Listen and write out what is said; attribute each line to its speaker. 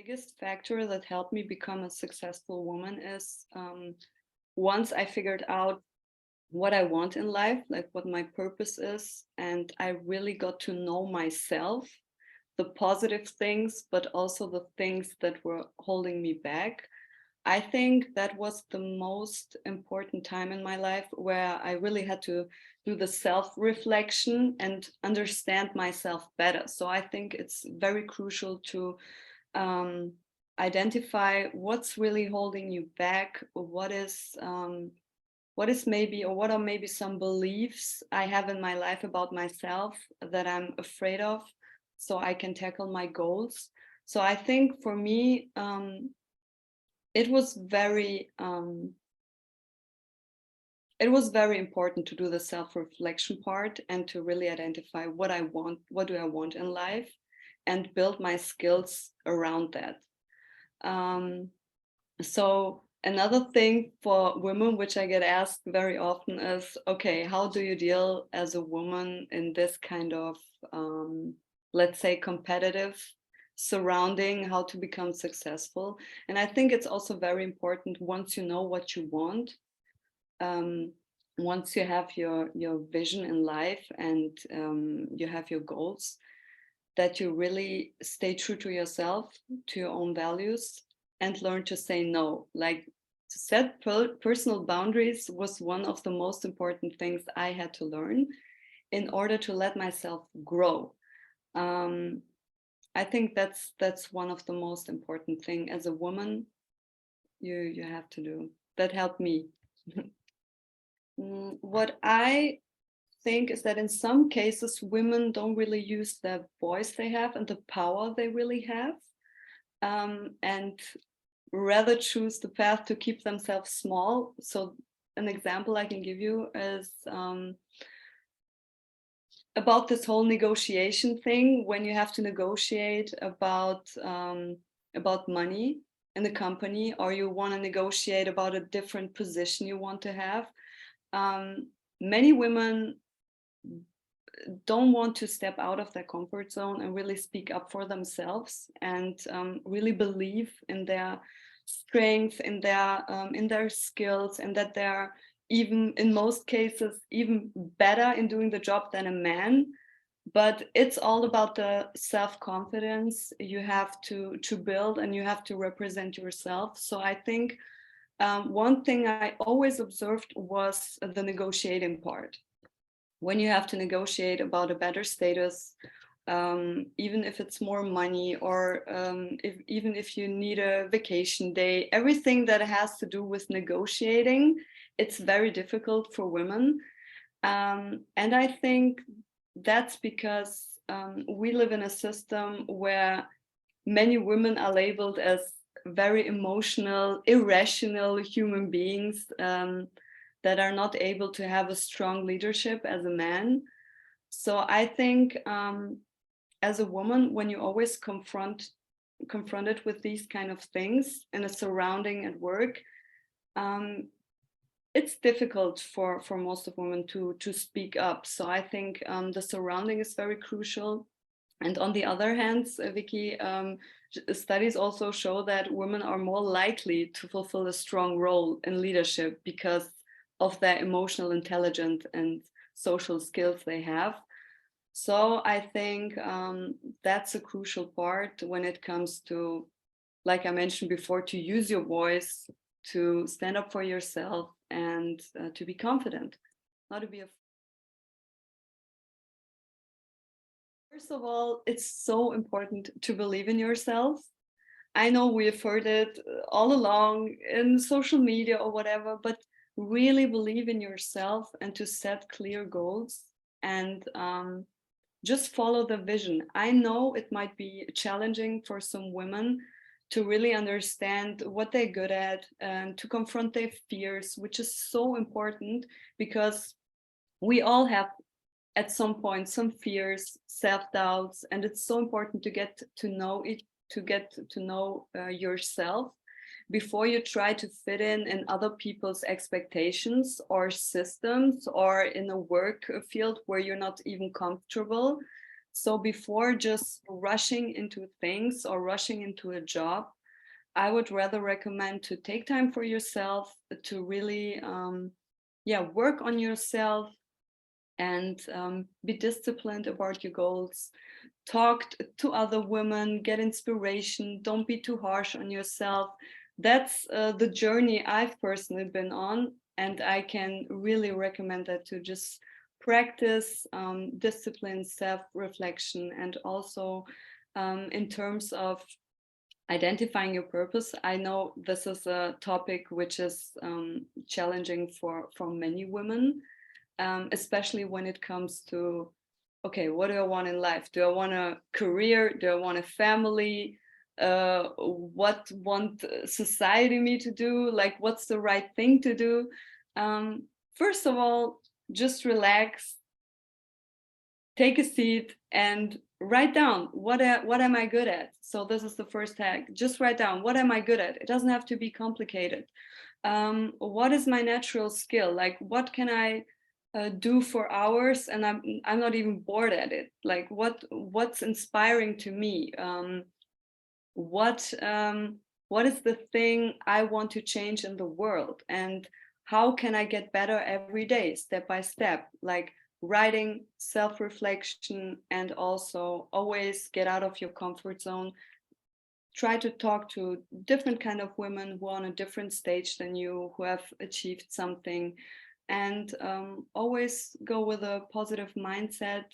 Speaker 1: Biggest factor that helped me become a successful woman is once I figured out what I want in life, like what my purpose is, and I really got to know myself, the positive things, but also the things that were holding me back. I think that was the most important time in my life where I really had to do the self-reflection and understand myself better. So I think it's very crucial to um, identify what's really holding you back, what is maybe, or what are maybe some beliefs I have in my life about myself that I'm afraid of, so I can tackle my goals. So I think for me, it was very important to do the self-reflection part and to really identify what I want, what do I want in life, and build my skills around that. So another thing for women, which I get asked very often, is, okay, how do you deal as a woman in this kind of, let's say, competitive surrounding, how to become successful? And I think it's also very important, once you know what you want, once you have your vision in life and you have your goals, that you really stay true to yourself, to your own values, and learn to say no. Like, to set personal boundaries was one of the most important things I had to learn in order to let myself grow. I think that's one of the most important thing as a woman you have to do. That helped me. What I think is that in some cases women don't really use the voice they have and the power they really have, and rather choose the path to keep themselves small. So an example I can give you is about this whole negotiation thing, when you have to negotiate about money in the company, or you want to negotiate about a different position you want to have. Many women don't want to step out of their comfort zone and really speak up for themselves, and really believe in their strength, in their skills, and that they're, even in most cases, even better in doing the job than a man. But it's all about the self-confidence you have to build, and you have to represent yourself. So I think one thing I always observed was the negotiating part. When you have to negotiate about a better status, even if it's more money, or even if you need a vacation day, everything that has to do with negotiating, it's very difficult for women. And I think that's because we live in a system where many women are labeled as very emotional, irrational human beings, that are not able to have a strong leadership as a man. So I think as a woman, when you always confronted with these kind of things in a surrounding at work, it's difficult for most of women to speak up. So I think the surrounding is very crucial. And on the other hand, Vicky, studies also show that women are more likely to fulfill a strong role in leadership because of their emotional intelligence and social skills they have. So I think that's a crucial part when it comes to, like I mentioned before, to use your voice, to stand up for yourself, and to be confident, not to be afraid. First of all, it's so important to believe in yourself. I know we've heard it all along in social media or whatever, but really believe in yourself and to set clear goals, and just follow the vision. I know it might be challenging for some women to really understand what they're good at and to confront their fears, which is so important, because we all have at some point some fears, self-doubts, and it's so important to get to know it, to get to know yourself before you try to fit in other people's expectations or systems, or in a work field where you're not even comfortable. So before just rushing into things or rushing into a job, I would rather recommend to take time for yourself, to really work on yourself, and be disciplined about your goals. Talk to other women, get inspiration, don't be too harsh on yourself. That's the journey I've personally been on, and I can really recommend that, to just practice discipline, self-reflection, and also in terms of identifying your purpose. I know this is a topic which is challenging for many women, especially when it comes to, okay, what do I want in life? Do I want a career? Do I want a family? What want society me to do? Like, what's the right thing to do? First of all, just relax, take a seat, and write down what am I good at. So this is the first hack. Just write down, what am I good at? It doesn't have to be complicated. What is my natural skill? Like, what can I do for hours and I'm not even bored at it? Like, what's inspiring to me? What is the thing I want to change in the world, and how can I get better every day, step by step? Like, writing, self-reflection, and also always get out of your comfort zone. Try to talk to different kind of women who are on a different stage than you, who have achieved something, and always go with a positive mindset.